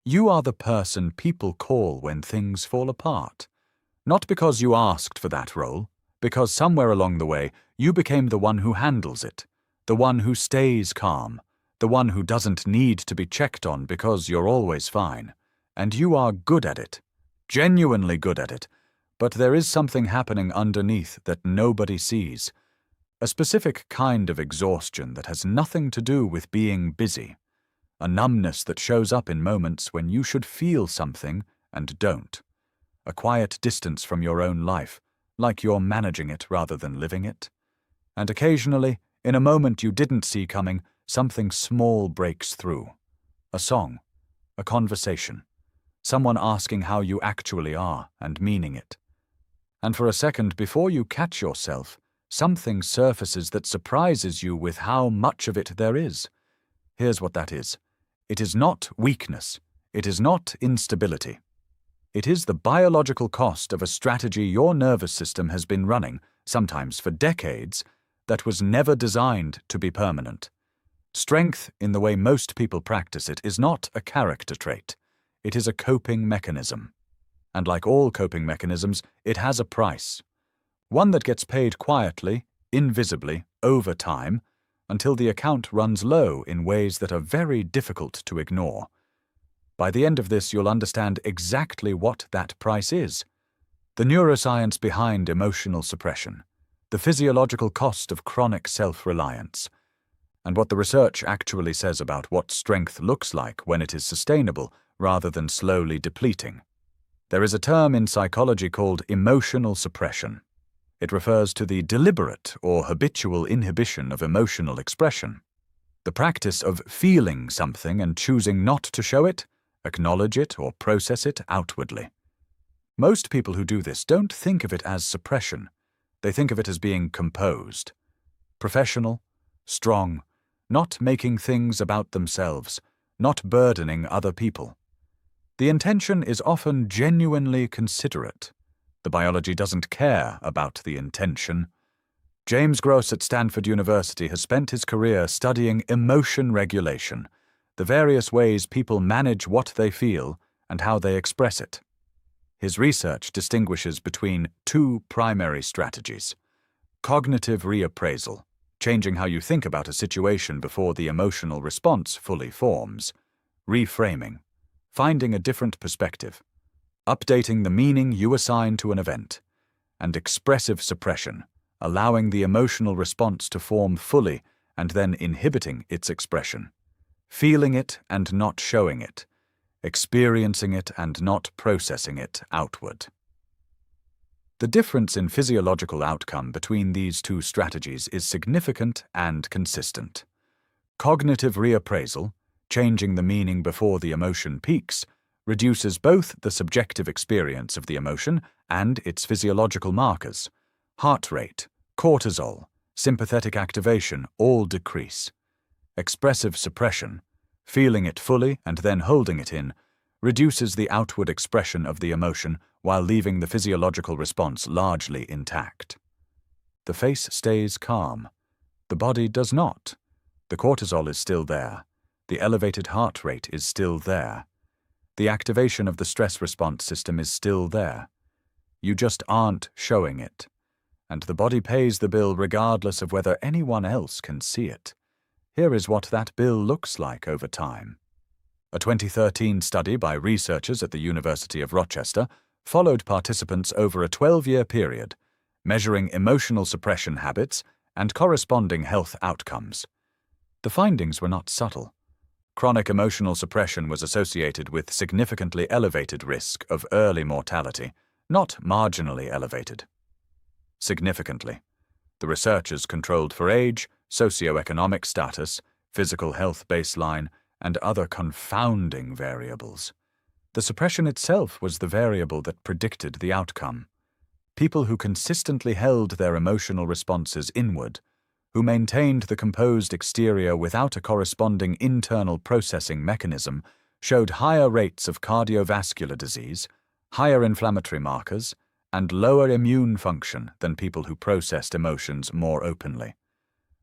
You are the person people call when things fall apart. Not because you asked for that role, because somewhere along the way you became the one who handles it, the one who stays calm, the one who doesn't need to be checked on because you're always fine. And you are good at it, genuinely good at it, but there is something happening underneath that nobody sees. A specific kind of exhaustion that has nothing to do with being busy. A numbness that shows up in moments when you should feel something and don't. A quiet distance from your own life, like you're managing it rather than living it. And occasionally, in a moment you didn't see coming, something small breaks through. A song, a conversation, someone asking how you actually are and meaning it. And for a second before you catch yourself, something surfaces that surprises you with how much of it there is. Here's what that is. It is not weakness. It is not instability. It is the biological cost of a strategy your nervous system has been running, sometimes for decades, that was never designed to be permanent. Strength, in the way most people practice it, is not a character trait. It is a coping mechanism. And like all coping mechanisms, it has a price. One that gets paid quietly, invisibly, over time, until the account runs low in ways that are very difficult to ignore. By the end of this, you'll understand exactly what that price is. The neuroscience behind emotional suppression, the physiological cost of chronic self-reliance, and what the research actually says about what strength looks like when it is sustainable rather than slowly depleting. There is a term in psychology called emotional suppression. It refers to the deliberate or habitual inhibition of emotional expression. The practice of feeling something and choosing not to show it, acknowledge it, or process it outwardly. Most people who do this don't think of it as suppression. They think of it as being composed. Professional, strong, not making things about themselves, not burdening other people. The intention is often genuinely considerate. The biology doesn't care about the intention. James Gross at Stanford University has spent his career studying emotion regulation, the various ways people manage what they feel and how they express it. His research distinguishes between two primary strategies: cognitive reappraisal, changing how you think about a situation before the emotional response fully forms; reframing, finding a different perspective, updating the meaning you assign to an event; and expressive suppression, allowing the emotional response to form fully and then inhibiting its expression, feeling it and not showing it, experiencing it and not processing it outward. The difference in physiological outcome between these two strategies is significant and consistent. Cognitive reappraisal, changing the meaning before the emotion peaks, reduces both the subjective experience of the emotion and its physiological markers. Heart rate, cortisol, sympathetic activation all decrease. Expressive suppression, feeling it fully and then holding it in, reduces the outward expression of the emotion while leaving the physiological response largely intact. The face stays calm. The body does not. The cortisol is still there. The elevated heart rate is still there. The activation of the stress response system is still there. You just aren't showing it. And the body pays the bill regardless of whether anyone else can see it. Here is what that bill looks like over time. A 2013 study by researchers at the University of Rochester followed participants over a 12-year period, measuring emotional suppression habits and corresponding health outcomes. The findings were not subtle. Chronic emotional suppression was associated with significantly elevated risk of early mortality, not marginally elevated. Significantly. The researchers controlled for age, socioeconomic status, physical health baseline, and other confounding variables. The suppression itself was the variable that predicted the outcome. People who consistently held their emotional responses inward, who maintained the composed exterior without a corresponding internal processing mechanism, showed higher rates of cardiovascular disease, higher inflammatory markers, and lower immune function than people who processed emotions more openly.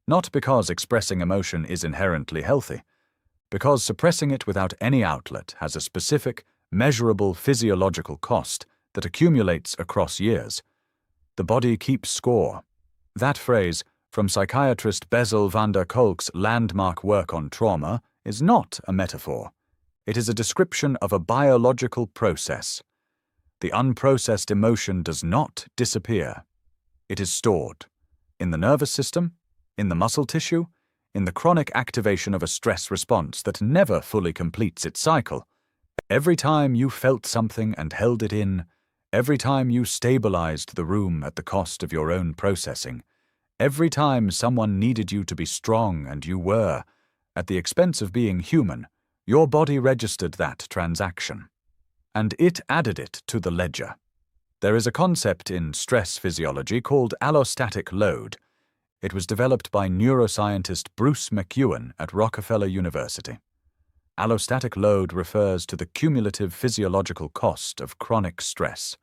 Not because expressing emotion is inherently healthy, Because suppressing it without any outlet has a specific, measurable physiological cost that accumulates across years. The body keeps score. That phrase, from psychiatrist Bessel van der Kolk's landmark work on trauma, is not a metaphor. It is a description of a biological process. The unprocessed emotion does not disappear. It is stored in the nervous system, in the muscle tissue, in the chronic activation of a stress response that never fully completes its cycle. Every time you felt something and held it in, every time you stabilized the room at the cost of your own processing, every time someone needed you to be strong and you were, at the expense of being human, your body registered that transaction. And it added it to the ledger. There is a concept in stress physiology called allostatic load. It was developed by neuroscientist Bruce McEwen at Rockefeller University. Allostatic load refers to the cumulative physiological cost of chronic stress,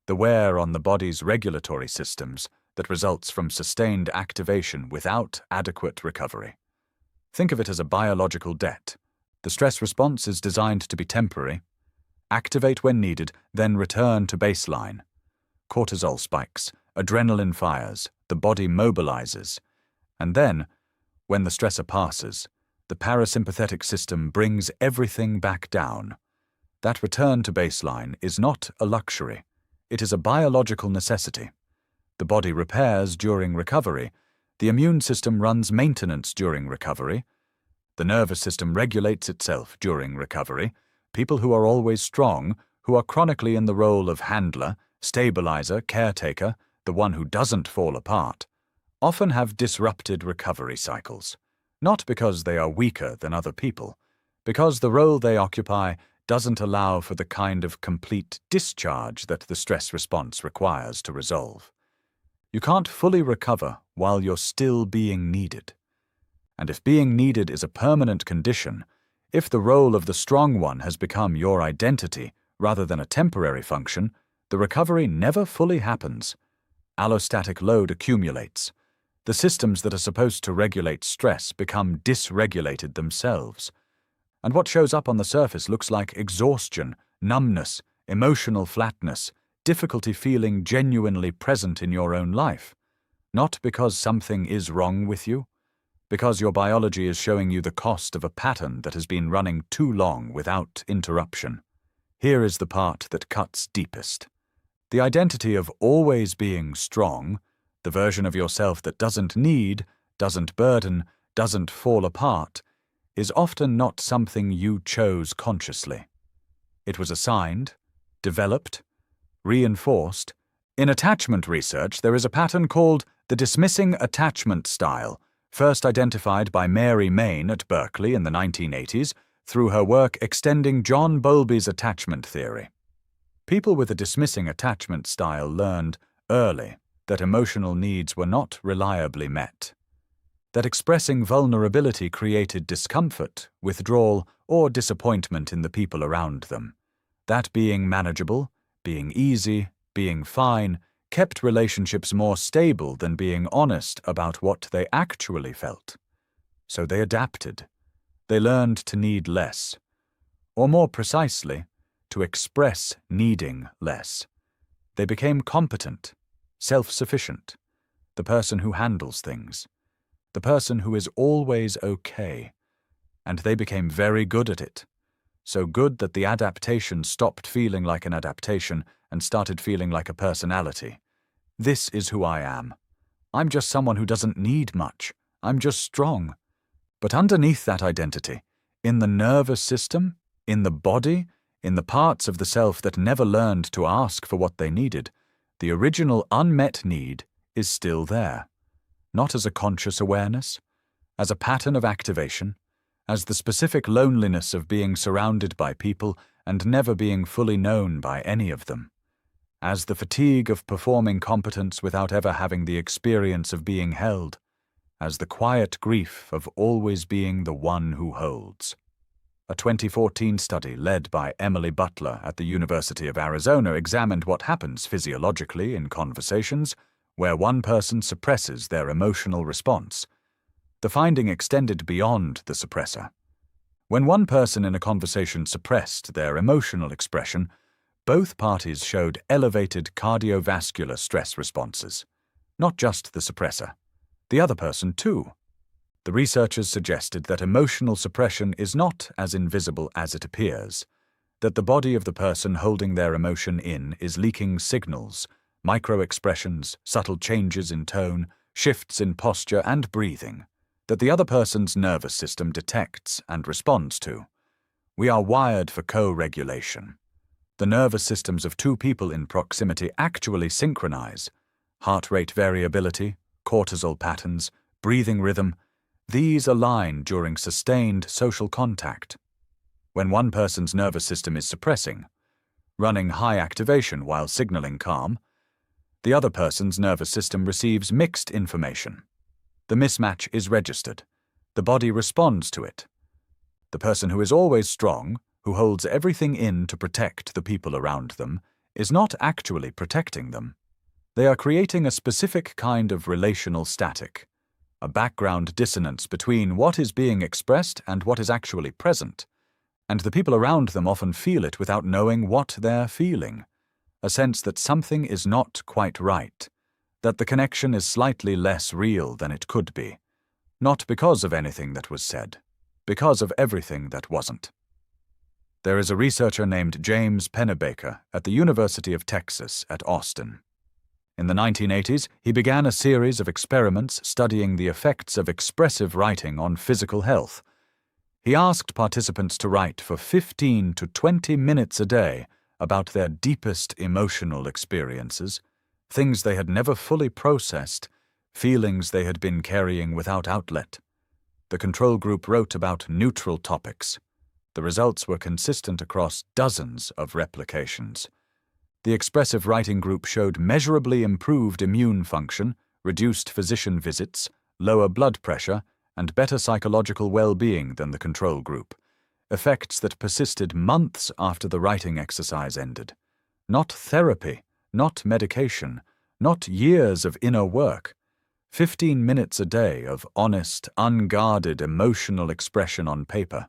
the wear on the body's regulatory systems that results from sustained activation without adequate recovery. Think of it as a biological debt. The stress response is designed to be temporary. Activate when needed, then return to baseline. Cortisol spikes, adrenaline fires, the body mobilizes. And then, when the stressor passes, the parasympathetic system brings everything back down. That return to baseline is not a luxury. It is a biological necessity. The body repairs during recovery. The immune system runs maintenance during recovery. The nervous system regulates itself during recovery. People who are always strong, who are chronically in the role of handler, stabilizer, caretaker, the one who doesn't fall apart, often have disrupted recovery cycles. Not because they are weaker than other people, because the role they occupy doesn't allow for the kind of complete discharge that the stress response requires to resolve. You can't fully recover while you're still being needed. And if being needed is a permanent condition, if the role of the strong one has become your identity rather than a temporary function, the recovery never fully happens. Allostatic load accumulates. The systems that are supposed to regulate stress become dysregulated themselves. And what shows up on the surface looks like exhaustion, numbness, emotional flatness, difficulty feeling genuinely present in your own life. Not because something is wrong with you, because your biology is showing you the cost of a pattern that has been running too long without interruption. Here is the part that cuts deepest. The identity of always being strong, the version of yourself that doesn't need, doesn't burden, doesn't fall apart, is often not something you chose consciously. It was assigned, developed, reinforced. In attachment research, there is a pattern called the dismissing attachment style, first identified by Mary Main at Berkeley in the 1980s through her work extending John Bowlby's attachment theory. People with a dismissing attachment style learned early that emotional needs were not reliably met, that expressing vulnerability created discomfort, withdrawal, or disappointment in the people around them, that being manageable, being easy, being fine, kept relationships more stable than being honest about what they actually felt. So they adapted. They learned to need less, or more precisely, to express needing less. They became competent, self-sufficient, the person who handles things, the person who is always okay, and they became very good at it, so good that the adaptation stopped feeling like an adaptation and started feeling like a personality. This is who I am. I'm just someone who doesn't need much. I'm just strong. But underneath that identity, in the nervous system, in the body, in the parts of the self that never learned to ask for what they needed, the original unmet need is still there. Not as a conscious awareness, as a pattern of activation, as the specific loneliness of being surrounded by people and never being fully known by any of them, as the fatigue of performing competence without ever having the experience of being held, as the quiet grief of always being the one who holds. A 2014 study led by Emily Butler at the University of Arizona examined what happens physiologically in conversations where one person suppresses their emotional response. The finding extended beyond the suppressor. When one person in a conversation suppressed their emotional expression, both parties showed elevated cardiovascular stress responses. Not just the suppressor, the other person too. The researchers suggested that emotional suppression is not as invisible as it appears, that the body of the person holding their emotion in is leaking signals, micro-expressions, subtle changes in tone, shifts in posture and breathing, that the other person's nervous system detects and responds to. We are wired for co-regulation. The nervous systems of two people in proximity actually synchronize. Heart rate variability, cortisol patterns, breathing rhythm, these align during sustained social contact. When one person's nervous system is suppressing, running high activation while signaling calm, the other person's nervous system receives mixed information. The mismatch is registered. The body responds to it. The person who is always strong, who holds everything in to protect the people around them, is not actually protecting them. They are creating a specific kind of relational static, a background dissonance between what is being expressed and what is actually present, and the people around them often feel it without knowing what they're feeling, a sense that something is not quite right, that the connection is slightly less real than it could be, not because of anything that was said, because of everything that wasn't. There is a researcher named James Pennebaker at the University of Texas at Austin. In the 1980s, he began a series of experiments studying the effects of expressive writing on physical health. He asked participants to write for 15 to 20 minutes a day about their deepest emotional experiences, things they had never fully processed, feelings they had been carrying without outlet. The control group wrote about neutral topics. The results were consistent across dozens of replications. The expressive writing group showed measurably improved immune function, reduced physician visits, lower blood pressure, and better psychological well-being than the control group, effects that persisted months after the writing exercise ended. Not therapy, not medication, not years of inner work. 15 minutes a day of honest, unguarded emotional expression on paper.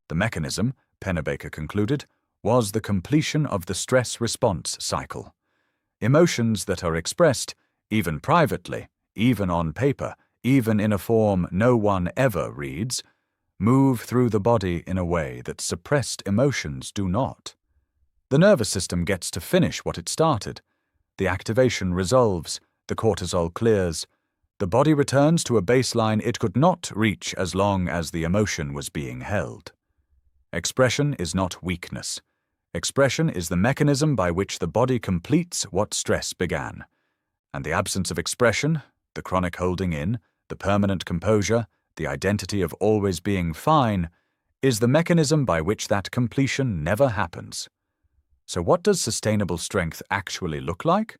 The mechanism, Pennebaker concluded, was the completion of the stress response cycle. Emotions that are expressed, even privately, even on paper, even in a form no one ever reads, move through the body in a way that suppressed emotions do not. The nervous system gets to finish what it started. The activation resolves, the cortisol clears. The body returns to a baseline it could not reach as long as the emotion was being held. Expression is not weakness. Expression is the mechanism by which the body completes what stress began. And the absence of expression, the chronic holding in, the permanent composure, the identity of always being fine, is the mechanism by which that completion never happens. So what does sustainable strength actually look like?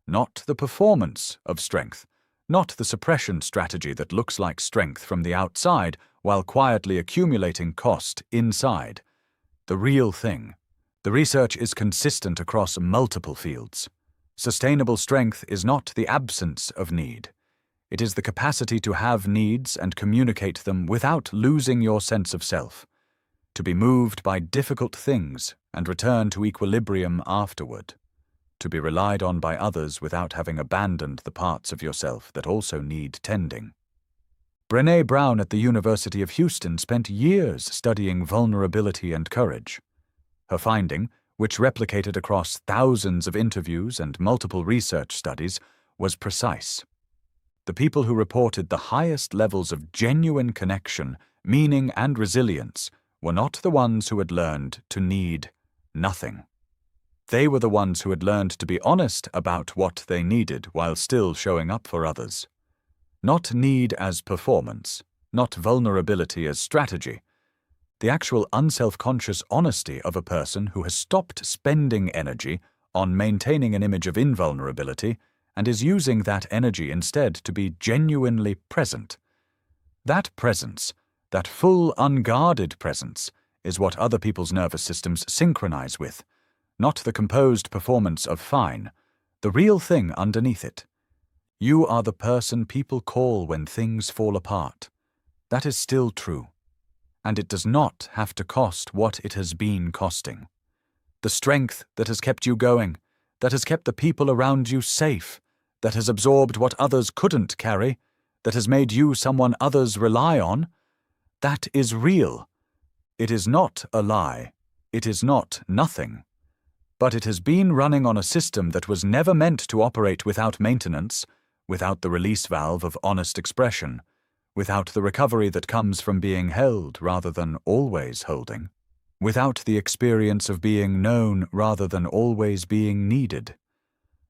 Not the performance of strength, not the suppression strategy that looks like strength from the outside while quietly accumulating cost inside. The real thing. The research is consistent across multiple fields. Sustainable strength is not the absence of need. It is the capacity to have needs and communicate them without losing your sense of self, to be moved by difficult things and return to equilibrium afterward, to be relied on by others without having abandoned the parts of yourself that also need tending. Brené Brown at the University of Houston spent years studying vulnerability and courage. Her finding, which replicated across thousands of interviews and multiple research studies, was precise. The people who reported the highest levels of genuine connection, meaning, and resilience were not the ones who had learned to need nothing. They were the ones who had learned to be honest about what they needed while still showing up for others. Not need as performance, not vulnerability as strategy. The actual unself-conscious honesty of a person who has stopped spending energy on maintaining an image of invulnerability and is using that energy instead to be genuinely present. That presence, that full unguarded presence, is what other people's nervous systems synchronize with, not the composed performance of fine, the real thing underneath it. You are the person people call when things fall apart. That is still true. and it does not have to cost what it has been costing. The strength that has kept you going, that has kept the people around you safe, that has absorbed what others couldn't carry, that has made you someone others rely on, that is real. It is not a lie. It is not nothing. But it has been running on a system that was never meant to operate without maintenance, without the release valve of honest expression, without the recovery that comes from being held rather than always holding, without the experience of being known rather than always being needed.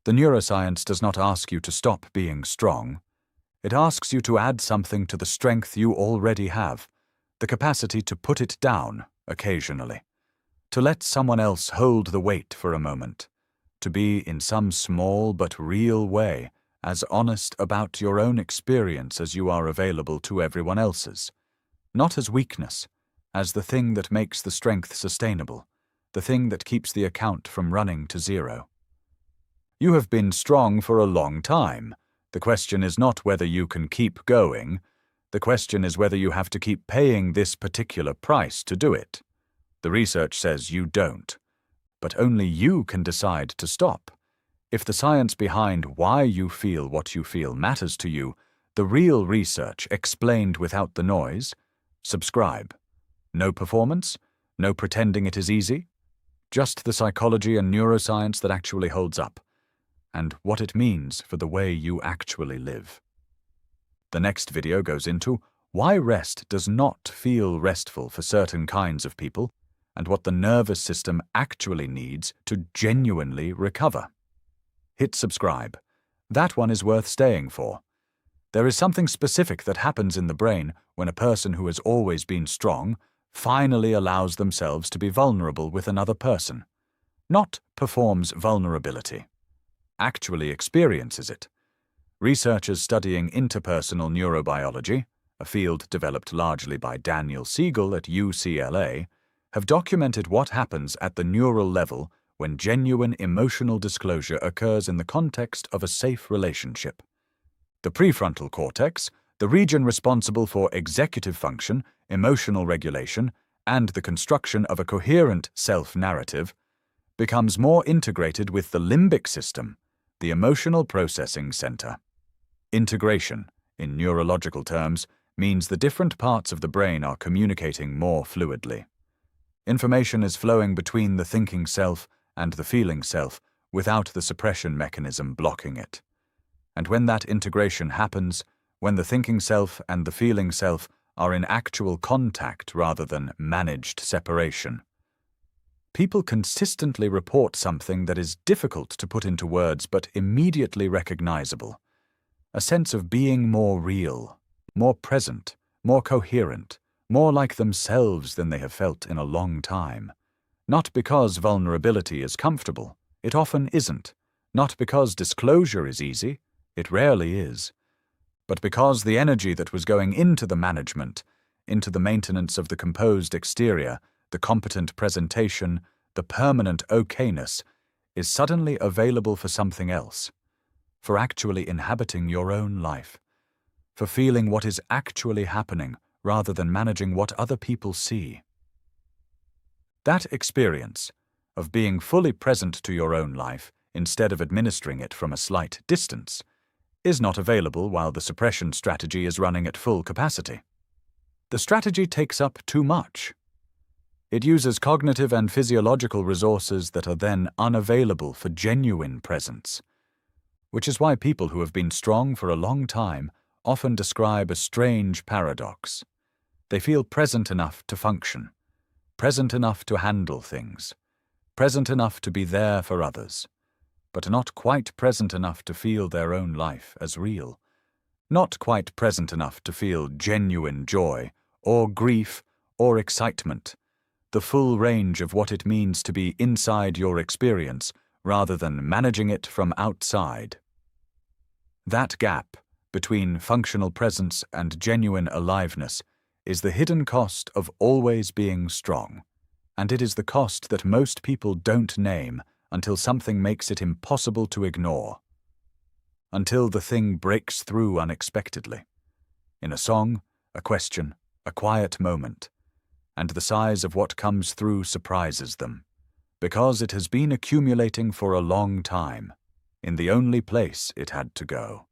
The neuroscience does not ask you to stop being strong. It asks you to add something to the strength you already have, the capacity to put it down occasionally, to let someone else hold the weight for a moment, to be in some small but real way as honest about your own experience as you are available to everyone else's, not as weakness, as the thing that makes the strength sustainable, the thing that keeps the account from running to zero. You have been strong for a long time. The question is not whether you can keep going. The question is whether you have to keep paying this particular price to do it. The research says you don't. But only you can decide to stop. If the science behind why you feel what you feel matters to you, the real research explained without the noise, subscribe. No performance, no pretending it is easy, just the psychology and neuroscience that actually holds up, and what it means for the way you actually live. The next video goes into why rest does not feel restful for certain kinds of people, and what the nervous system actually needs to genuinely recover. Hit subscribe. That one is worth staying for. There is something specific that happens in the brain when a person who has always been strong finally allows themselves to be vulnerable with another person. Not performs vulnerability. Actually experiences it. Researchers studying interpersonal neurobiology, a field developed largely by Daniel Siegel at UCLA, have documented what happens at the neural level when genuine emotional disclosure occurs in the context of a safe relationship. The prefrontal cortex, the region responsible for executive function, emotional regulation, and the construction of a coherent self-narrative, becomes more integrated with the limbic system, the emotional processing center. Integration, in neurological terms, means the different parts of the brain are communicating more fluidly. Information is flowing between the thinking self and the feeling self without the suppression mechanism blocking it. And when that integration happens, when the thinking self and the feeling self are in actual contact rather than managed separation, people consistently report something that is difficult to put into words but immediately recognizable. A sense of being more real, more present, more coherent, more like themselves than they have felt in a long time. Not because vulnerability is comfortable, it often isn't. Not because disclosure is easy, it rarely is. But because the energy that was going into the management, into the maintenance of the composed exterior, the competent presentation, the permanent okayness, is suddenly available for something else, for actually inhabiting your own life, for feeling what is actually happening rather than managing what other people see. That experience of being fully present to your own life instead of administering it from a slight distance is not available while the suppression strategy is running at full capacity. The strategy takes up too much. It uses cognitive and physiological resources that are then unavailable for genuine presence, which is why people who have been strong for a long time often describe a strange paradox. They feel present enough to function, present enough to handle things, present enough to be there for others, but not quite present enough to feel their own life as real, not quite present enough to feel genuine joy or grief or excitement, the full range of what it means to be inside your experience rather than managing it from outside. That gap between functional presence and genuine aliveness is the hidden cost of always being strong, and it is the cost that most people don't name until something makes it impossible to ignore, until the thing breaks through unexpectedly. In a song, a question, a quiet moment, and the size of what comes through surprises them, because it has been accumulating for a long time, in the only place it had to go.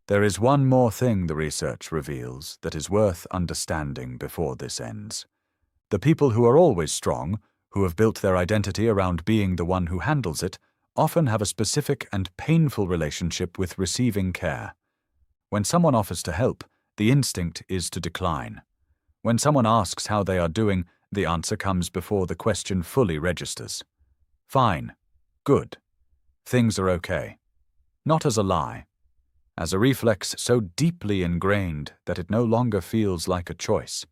There is one more thing the research reveals that is worth understanding before this ends. The people who are always strong, who have built their identity around being the one who handles it, often have a specific and painful relationship with receiving care. When someone offers to help, the instinct is to decline. When someone asks how they are doing, the answer comes before the question fully registers. Fine. Good. Things are okay. Not as a lie. As a reflex so deeply ingrained that it no longer feels like a choice.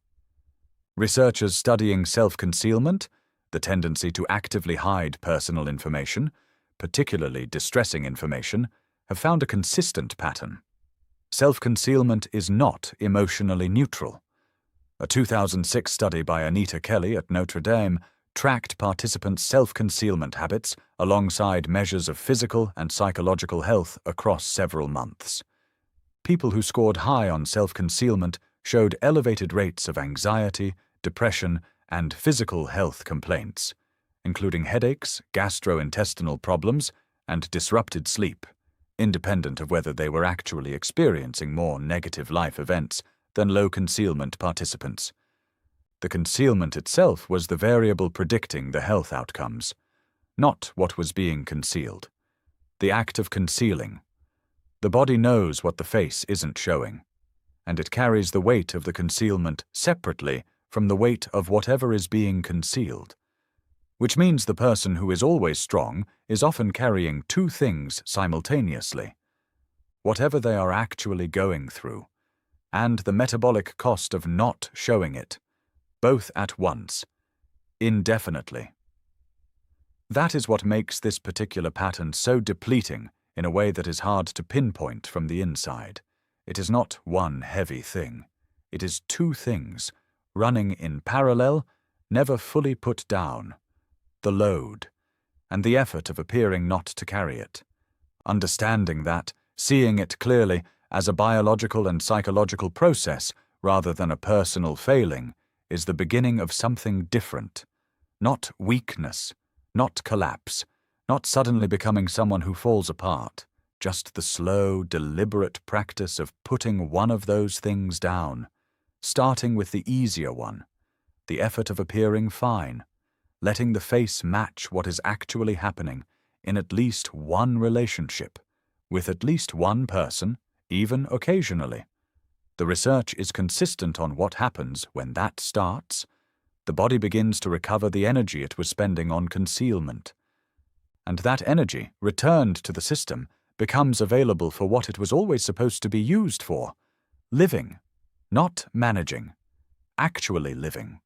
Researchers studying self-concealment, the tendency to actively hide personal information, particularly distressing information, have found a consistent pattern. Self-concealment is not emotionally neutral. A 2006 study by Anita Kelly at Notre Dame tracked participants' self-concealment habits alongside measures of physical and psychological health across several months. People who scored high on self-concealment showed elevated rates of anxiety, depression, and physical health complaints, including headaches, gastrointestinal problems, and disrupted sleep, independent of whether they were actually experiencing more negative life events than low-concealment participants. The concealment itself was the variable predicting the health outcomes, not what was being concealed. The act of concealing. The body knows what the face isn't showing, and it carries the weight of the concealment separately from the weight of whatever is being concealed. Which means the person who is always strong is often carrying two things simultaneously. Whatever they are actually going through, and the metabolic cost of not showing it, both at once, indefinitely. That is what makes this particular pattern so depleting in a way that is hard to pinpoint from the inside. It is not one heavy thing. It is two things, running in parallel, never fully put down. The load, and the effort of appearing not to carry it. Understanding that, seeing it clearly as a biological and psychological process rather than a personal failing, is the beginning of something different. Not weakness, not collapse, not suddenly becoming someone who falls apart, just the slow, deliberate practice of putting one of those things down, starting with the easier one, the effort of appearing fine, letting the face match what is actually happening in at least one relationship, with at least one person, even occasionally. The research is consistent on what happens when that starts. The body begins to recover the energy it was spending on concealment. And that energy, returned to the system, becomes available for what it was always supposed to be used for: living, not managing, actually living.